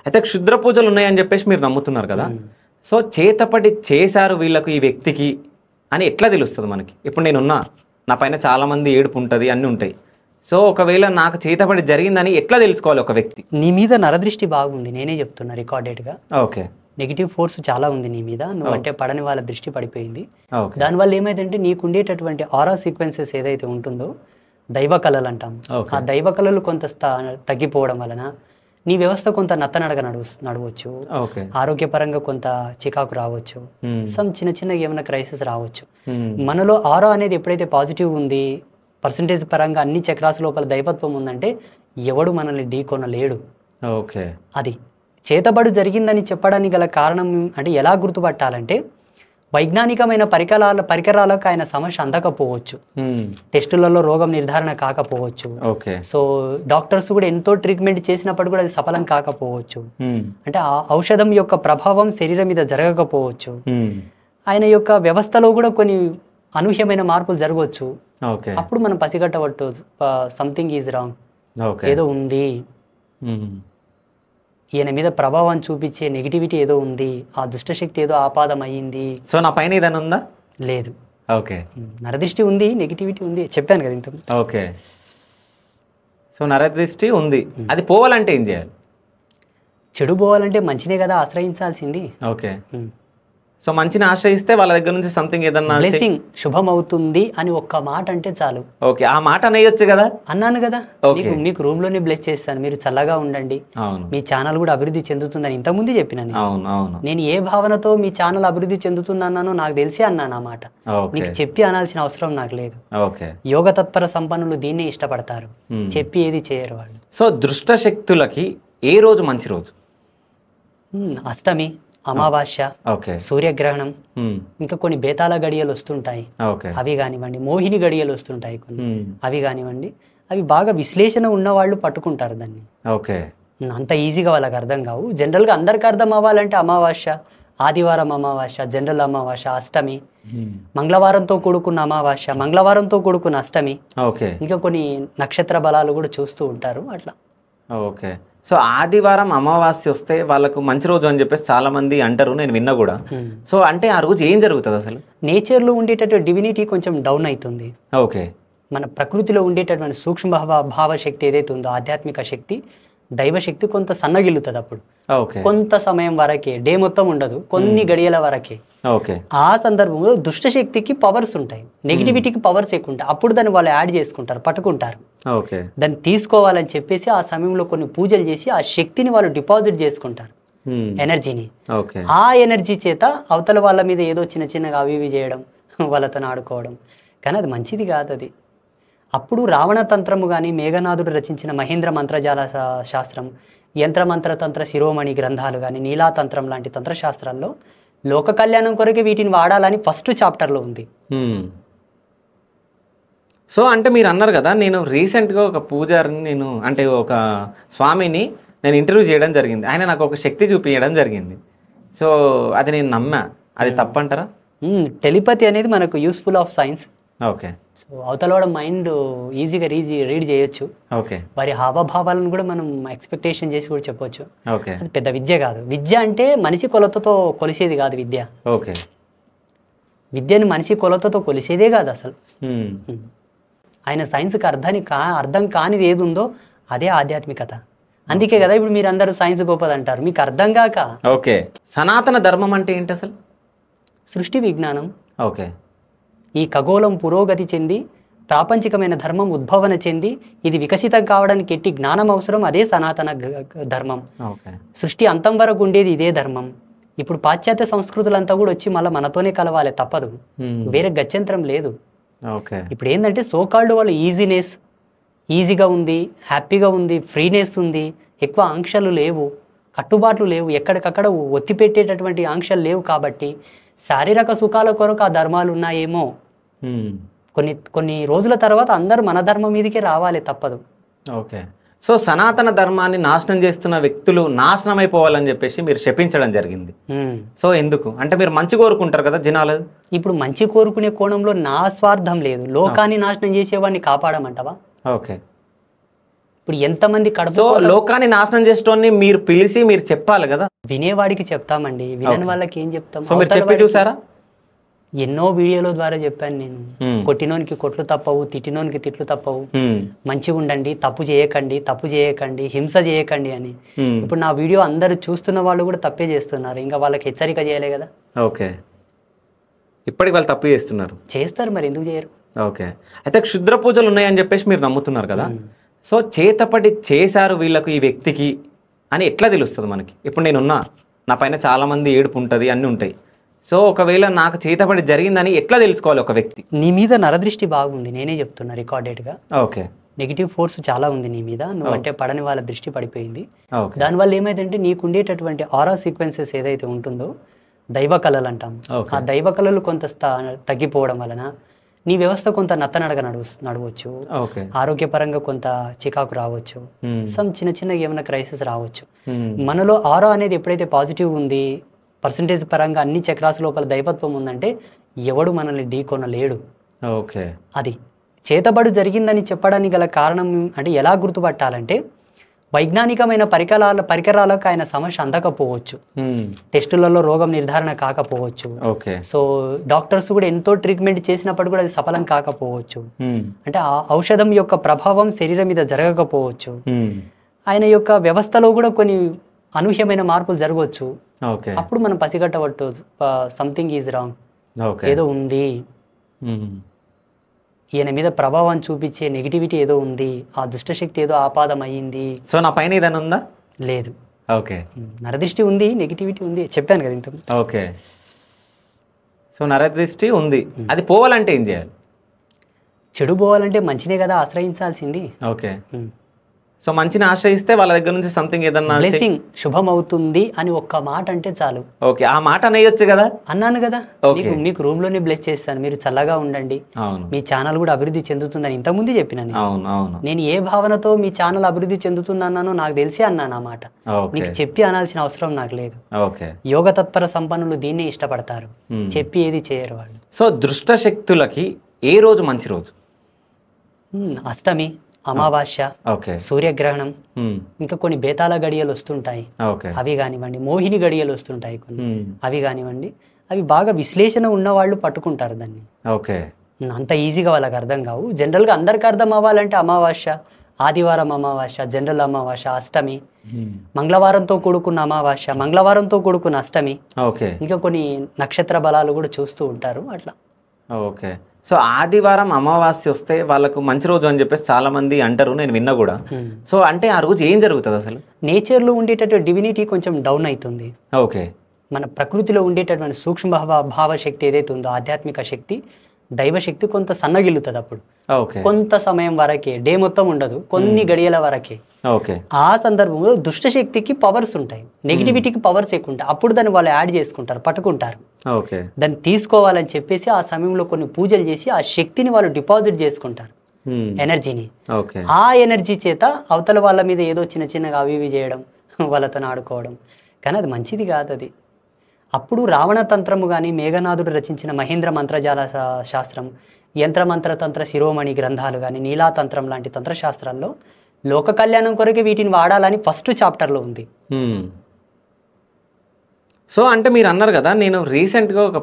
అయితే క్షుద్ర పూజలు ఉన్నాయని చెప్పేసి మీరు నమ్ముతున్నారు కదా. సో చేతపడి చేశారు వీళ్ళకు ఈ వ్యక్తికి అని ఎట్లా తెలుస్తుంది మనకి? ఇప్పుడు నేనున్నా, నా పైన చాలామంది ఏడుపు ఉంటుంది, అన్నీ ఉంటాయి. సో ఒకవేళ నాకు చేతపడి జరిగిందని ఎట్లా తెలుసుకోవాలి ఒక వ్యక్తి? నీ మీద నరదృష్టి బాగుంది, నేనే చెప్తున్నా రికార్డెడ్గా. ఓకే. నెగిటివ్ ఫోర్స్ చాలా ఉంది నీ మీద, నువ్వు అంటే పడని వాళ్ళ దృష్టి పడిపోయింది. ఓకే. దానివల్ల ఏమైందంటే నీకు ఉండేటటువంటి ఆరా సీక్వెన్సెస్ ఏదైతే ఉంటుందో, దైవ కళలు అంటాం, ఆ దైవ కళలు కొంత తగ్గిపోవడం వలన నీ వ్యవస్థ కొంత నత్తనడగ నడవచ్చు, ఆరోగ్యపరంగా కొంత చికాకు రావచ్చు, సమ్ చిన్న చిన్న ఏమైనా క్రైసిస్ రావచ్చు. మనలో ఆరా అనేది ఎప్పుడైతే పాజిటివ్ ఉంది, పర్సంటేజ్ పరంగా అన్ని చక్రాస్ లోపల దైవత్వం ఉందంటే ఎవడు మనల్ని ఢీకొనలేడు. ఓకే. అది చేతబడు జరిగిందని చెప్పడానికి గల కారణం అంటే ఎలా గుర్తుపట్టాలంటే, వైజ్ఞానికమైన పరికరాలకు ఆయన సమస్య అందకపోవచ్చు, టెస్టులలో రోగం నిర్ధారణ కాకపోవచ్చు, సో డాక్టర్స్ కూడా ఎంతో ట్రీట్మెంట్ చేసినప్పుడు కూడా అది సఫలం కాకపోవచ్చు, అంటే ఆ ఔషధం యొక్క ప్రభావం శరీరం మీద జరగకపోవచ్చు, ఆయన యొక్క వ్యవస్థలో కూడా కొన్ని అనూహ్యమైన మార్పులు జరగవచ్చు. అప్పుడు మనం పసిగట్టవచ్చు సంథింగ్ ఈజ్ రాంగ్, ఏదో ఉంది, ఈయన మీద ప్రభావం చూపించే నెగిటివిటీ ఏదో ఉంది, ఆ దుష్టశక్తి ఏదో ఆపాదం అయ్యింది. సో నా పైన ఏదైనా ఉందా? లేదు. ఓకే. నరదృష్టి ఉంది, నెగిటివిటీ ఉంది, చెప్పాను కదా ఇంత. ఓకే. సో నరదృష్టి ఉంది, అది పోవాలంటే ఏం చేయాలి? చెడు పోవాలంటే మంచినే కదా ఆశ్రయించాల్సింది. ఓకే. సో మంచిని ఆశ్రయిస్తే వాళ్ళ దగ్గర నుంచి సంథింగ్ ఏదన్నా బ్లెస్సింగ్ శుభం అవుతుంది అని ఒక్క మాట అంటే చాలు. ఓకే. ఆ మాట అనేయొచ్చు కదా. అన్నాను కదా, మీకు రూమ్ లోనే బ్లెస్ చేస్తాను, మీరు చల్లగా ఉండండి, మీ ఛానల్ కూడా అభివృద్ధి చెందుతుందని ఇంతకుముందు చెప్పిన నేను ఏ భావనతో మీ ఛానల్ అభివృద్ధి చెందుతుందన్నానో నాకు తెలిసి అన్నాను ఆ మాట. నీకు చెప్పి అనాల్సిన అవసరం నాకు లేదు. యోగ తత్పర సంపన్నులు దీన్నే ఇష్టపడతారు, చెప్పి ఏది చేయరు వాళ్ళు. సో దుష్ట శక్తులకి ఏ రోజు మంచి రోజు? అష్టమి, అమావాస్య, సూర్యగ్రహణం, ఇంకా కొన్ని బేతాళ గడియలు వస్తుంటాయి, అవి కానివ్వండి, మోహిని గడియలు వస్తుంటాయి కొన్ని, అవి కానివ్వండి, అవి బాగా విశ్లేషణ ఉన్న వాళ్ళు పట్టుకుంటారు దాన్ని. అంత ఈజీగా వాళ్ళకి అర్థం కావు. జనరల్గా అందరికి అర్థం అవ్వాలంటే అమావాస్య, ఆదివారం అమావాస్య, జనరల్ అమావాస్య, అష్టమి, మంగళవారంతో కూడుకున్న అమావాస్య, మంగళవారంతో కూడుకున్న అష్టమి, ఇంకా కొన్ని నక్షత్ర బలాలు కూడా చూస్తూ ఉంటారు అట్లా. ఓకే. సో ఆదివారం అమావాస్య వస్తే వాళ్ళకు మంచి రోజు అని చెప్పేసి చాలా మంది అంటారు, నేను విన్నా కూడా. సో అంటే ఆ రోజు ఏం జరుగుతుంది అసలు? నేచర్లో ఉండేటటువంటి డివినిటీ కొంచెం డౌన్ అవుతుంది. ఓకే. మన ప్రకృతిలో ఉండేటటువంటి సూక్ష్మ భావశక్తి ఏదైతే ఉందో, ఆధ్యాత్మిక శక్తి, దైవశక్తి కొంత సన్నగిల్లుతుంది అప్పుడు. కొంత సమయం వరకే, డే మొత్తం ఉండదు, కొన్ని గడియల వరకే. ఆ సందర్భంలో దుష్టశక్తికి పవర్స్ ఉంటాయి, నెగిటివిటీకి పవర్స్ ఎక్కువ ఉంటాయి. అప్పుడు దాన్ని వాళ్ళు యాడ్ చేసుకుంటారు, పట్టుకుంటారు. దాన్ని తీసుకోవాలని చెప్పేసి ఆ సమయంలో కొన్ని పూజలు చేసి ఆ శక్తిని వాళ్ళు డిపాజిట్ చేసుకుంటారు, ఎనర్జీని. ఆ ఎనర్జీ చేత అవతల వాళ్ళ మీద ఏదో చిన్న చిన్నగా అవి ఇవి చేయడం, వాళ్ళతో ఆడుకోవడం, కానీ అది మంచిది కాదు. అది అప్పుడు రావణ తంత్రము కానీ, మేఘనాథుడు రచించిన మహేంద్ర మంత్రజాల శాస్త్రం, యంత్రమంత్రతంత్ర శిరోమణి గ్రంథాలు కానీ, నీలాతంత్రం లాంటి తంత్రశాస్త్రాల్లో లోక కళ్యాణం కొరకే వీటిని వాడాలని ఫస్ట్ చాప్టర్లో ఉంది. సో అంటే మీరు అన్నారు కదా, నేను రీసెంట్గా ఒక పూజారిని, నేను అంటే ఒక స్వామిని నేను ఇంటర్వ్యూ చేయడం జరిగింది, ఆయన నాకు ఒక శక్తి చూపించడం జరిగింది. సో అది నేను నమ్మా, అది తప్పంటారా? టెలిపతి అనేది మనకు useful of science. Okay. So అవతల మైండ్ ఈజీగా రీడ్ చేయొచ్చు. ఓకే. వారి హావభావాలను కూడా మనం ఎక్స్పెక్టేషన్ చేసి కూడా చెప్పొచ్చు. ఓకే. అది పెద్ద విద్య కాదు. విద్య అంటే మనిషి కొలతతో కొలిసేది కాదు విద్య. ఓకే. విద్యని మనిషి కొలతతో కొలిసేదే కాదు అసలు. ఆయన సైన్స్కి అర్థం కానిది ఏది ఉందో అదే ఆధ్యాత్మికత. అందుకే కదా ఇప్పుడు మీరు అందరూ సైన్స్ గొప్పదంటారు, మీకు అర్థం కాక. ఓకే. సనాతన ధర్మం అంటే ఏంటి అసలు? సృష్టి విజ్ఞానం. ఓకే. ఈ ఖగోళం పురోగతి చెంది ప్రాపంచికమైన ధర్మం ఉద్భవన చెంది ఇది వికసితం కావడానికి ఎట్టి జ్ఞానం అవసరం, అదే సనాతన ధర్మం. సృష్టి అంతం వరకు ఉండేది ఇదే ధర్మం. ఇప్పుడు పాశ్చాత్య సంస్కృతులంతా కూడా వచ్చి మళ్ళీ మనతోనే కలవాలి, తప్పదు, వేరే గత్యంతరం లేదు. ఇప్పుడు ఏంటంటే సోకాల్డ్ వాళ్ళు ఈజీగా ఉంది, హ్యాపీగా ఉంది, ఫ్రీనెస్ ఉంది, ఎక్కువ ఆంక్షలు లేవు, కట్టుబాట్లు లేవు, ఎక్కడికక్కడ ఒత్తి పెట్టేటటువంటి ఆంక్షలు లేవు. కాబట్టి శారీరక సుఖాల కొరకు ఆ ధర్మాలు ఉన్నాయేమో. కొన్ని రోజుల తర్వాత అందరూ మన ధర్మం మీదకే రావాలి, తప్పదు. ఓకే. సో సనాతన ధర్మాన్ని నాశనం చేస్తున్న వ్యక్తులు నాశనం అయిపోవాలని చెప్పేసి మీరు శపించడం జరిగింది. సో ఎందుకు అంటే మీరు మంచి కోరుకుంటారు కదా జనాలు. ఇప్పుడు మంచి కోరుకునే కోణంలో నా స్వార్థం లేదు, లోకాన్ని నాశనం చేసేవాడిని కాపాడమంటావా? ఓకే. ఇప్పుడు ఎంతమంది కడుపు సో లోకాన్ని నాశనం చేసేటోన్ని మీరు పిలిచి మీరు చెప్పాలి కదా. వినేవాడికి చెప్తామండి, వినని వాళ్ళకి ఏం చెప్తాం. సో మీరు చెప్పి చూసారా? ఎన్నో వీడియోల ద్వారా చెప్పాను నేను. కొట్టినోనికి కొట్లు తప్పవు, తిట్టినోనికి తిట్లు తప్పవు, మంచిగా ఉండండి, తప్పు చేయకండి, హింస చేయకండి అని. ఇప్పుడు నా వీడియో అందరు చూస్తున్న వాళ్ళు కూడా తప్పే చేస్తున్నారు, ఇంకా వాళ్ళకి హెచ్చరిక చేయలే కదా. ఓకే, ఇప్పటికి వాళ్ళు తప్పు చేస్తారు, మరి ఎందుకు చేయరు? ఓకే, అయితే క్షుద్ర పూజలు ఉన్నాయని చెప్పేసి మీరు నమ్ముతున్నారు కదా. సో చేతపడి చేశారు వీళ్ళకు ఈ వ్యక్తికి అని ఎట్లా తెలుస్తుంది మనకి? ఇప్పుడు నేనున్నా, నా పైన చాలామంది ఏడుపు ఉంటుంది, అన్నీ ఉంటాయి. సో ఒకవేళ నాకు చేతపడి జరిగిందని ఎట్లా తెలుసుకోవాలి ఒక వ్యక్తి? నీ మీద నరదృష్టి బాగుంది, నేనే చెప్తున్నా రికార్డెడ్గా. ఓకే, నెగిటివ్ ఫోర్స్ చాలా ఉంది నీ మీద, నువ్వు అంటే పడని వాళ్ళ దృష్టి పడిపోయింది. దానివల్ల ఏమైందంటే నీకు ఉండేటటువంటి ఆరా సీక్వెన్సెస్ ఏదైతే ఉంటుందో, దైవ కళలు అంటాం, ఆ దైవ కళలు కొంత తగ్గిపోవడం వలన నీ వ్యవస్థ కొంత నత్తనడగ నడవచ్చు, ఆరోగ్యపరంగా కొంత చికాకు రావచ్చు, సమ్ చిన్న ఏమైనా క్రైసిస్ రావచ్చు. మనలో ఆరా అనేది ఎప్పుడైతే పాజిటివ్ ఉంది, పర్సంటేజ్ పరంగా అన్ని చక్రాస్ లోపల దైవత్వం ఉందంటే ఎవడు మనల్ని ఢీకొనలేడు. ఓకే, అది చేతబడు జరిగిందని చెప్పడానికి గల కారణం అంటే ఎలా గుర్తుపట్టాలంటే, వైజ్ఞానికమైన పరికరాలకు ఆయన సమస్య అందకపోవచ్చు, టెస్టులలో రోగం నిర్ధారణ కాకపోవచ్చు, సో డాక్టర్స్ కూడా ఎంతో ట్రీట్మెంట్ చేసినప్పుడు కూడా అది సఫలం కాకపోవచ్చు, అంటే ఆ ఔషధం యొక్క ప్రభావం శరీరం మీద జరగకపోవచ్చు, ఆయన యొక్క వ్యవస్థలో కూడా కొన్ని అనూహ్యమైన మార్పులు జరగవచ్చు. అప్పుడు మనం పసిగట్టవచ్చు, సంథింగ్ ఈజ్ రాంగ్, ఏదో ఉంది, ఈయన మీద ప్రభావం చూపించే నెగిటివిటీ ఏదో ఉంది, ఆ దుష్టశక్తి ఏదో ఆపాదం అయ్యింది. సో నా పైన ఏదైనా ఉందా? లేదు. ఓకే, నరదృష్టి ఉంది, నెగిటివిటీ ఉంది, చెప్పాను కదా ఇంత. ఓకే, సో నరదృష్టి ఉంది, అది పోవాలంటే ఏం చేయాలి? చెడు పోవాలంటే మంచినే కదా ఆశ్రయించాల్సింది. ఓకే, సో మంచిని ఆశ్రయిస్తే వాళ్ళ దగ్గర నుంచి సంథింగ్ ఏదన్నా బ్లెస్సింగ్ శుభం అవుతుంది అని ఒక్క మాట అంటే చాలు. ఓకే, ఆ మాట అనేయొచ్చు కదా. అన్నాను కదా, మీకు రూమ్ లోనే బ్లెస్ చేస్తాను, మీరు చల్లగా ఉండండి, మీ ఛానల్ కూడా అభివృద్ధి చెందుతుందని ఇంతకుముందు చెప్పిన నేను ఏ భావనతో మీ ఛానల్ అభివృద్ధి చెందుతుంది అన్నానో నాకు తెలిసి అన్నాను ఆ మాట. నీకు చెప్పి అనాల్సిన అవసరం నాకు లేదు. యోగ తత్పర సంపన్నులు దీన్నే ఇష్టపడతారు, చెప్పి ఏది చేయరు వాళ్ళు. సో దుష్ట శక్తులకి ఏ రోజు మంచి రోజు? అష్టమి, అమావాస్య, సూర్యగ్రహణం, ఇంకా కొన్ని బేతాళ గడియలు వస్తుంటాయి, అవి కానివ్వండి, మోహిని గడియలు వస్తుంటాయి కొన్ని, అవి కానివ్వండి, అవి బాగా విశ్లేషణ ఉన్న వాళ్ళు పట్టుకుంటారు దాన్ని. అంత ఈజీగా వాళ్ళకి అర్థం కావు. జనరల్గా అందరికి అర్థం అవ్వాలంటే అమావాస్య, ఆదివారం అమావాస్య, జనరల్ అమావాస్య, అష్టమి, మంగళవారంతో కూడుకున్న అమావాస్య, మంగళవారంతో కూడుకున్న అష్టమి, ఇంకా కొన్ని నక్షత్ర బలాలు కూడా చూస్తూ ఉంటారు అట్లా. ఓకే, సో ఆదివారం అమావాస్య వస్తే వాళ్ళకు మంచి రోజు అని చెప్పేసి చాలా మంది అంటారు, నేను విన్నా కూడా. సో అంటే ఆ రోజు ఏం జరుగుతుంది అసలు? నేచర్లో ఉండేటటువంటి డివినిటీ కొంచెం డౌన్ అవుతుంది. ఓకే, మన ప్రకృతిలో ఉండేటటువంటి సూక్ష్మ భావశక్తి ఏదైతే ఉందో, ఆధ్యాత్మిక శక్తి, దైవశక్తి కొంత సన్నగిల్లుతుంది అప్పుడు. కొంత సమయం వరకే, డే మొత్తం ఉండదు, కొన్ని గడియల వరకే. ఆ సందర్భంలో దుష్టశక్తికి పవర్స్ ఉంటాయి, నెగిటివిటీకి పవర్స్ ఎక్కువ ఉంటాయి. అప్పుడు దాన్ని వాళ్ళు యాడ్ చేసుకుంటారు, పట్టుకుంటారు. దాన్ని తీసుకోవాలని చెప్పేసి ఆ సమయంలో కొన్ని పూజలు చేసి ఆ శక్తిని వాళ్ళు డిపాజిట్ చేసుకుంటారు, ఎనర్జీని. ఆ ఎనర్జీ చేత అవతల వాళ్ళ మీద ఏదో చిన్నగా అవి ఇవి చేయడం, వాళ్ళతో ఆడుకోవడం, కానీ అది మంచిది కాదు. అది అప్పుడు రావణ తంత్రము కానీ, మేఘనాథుడు రచించిన మహేంద్ర మంత్రజాల శాస్త్రం, యంత్రమంత్రతంత్ర శిరోమణి గ్రంథాలు కానీ, నీలాతంత్రం లాంటి తంత్రశాస్త్రాల్లో లోక కళ్యాణం కొరకే వీటిని వాడాలని ఫస్ట్ చాప్టర్లో ఉంది. సో అంటే మీరు అన్నారు కదా, నేను రీసెంట్గా ఒక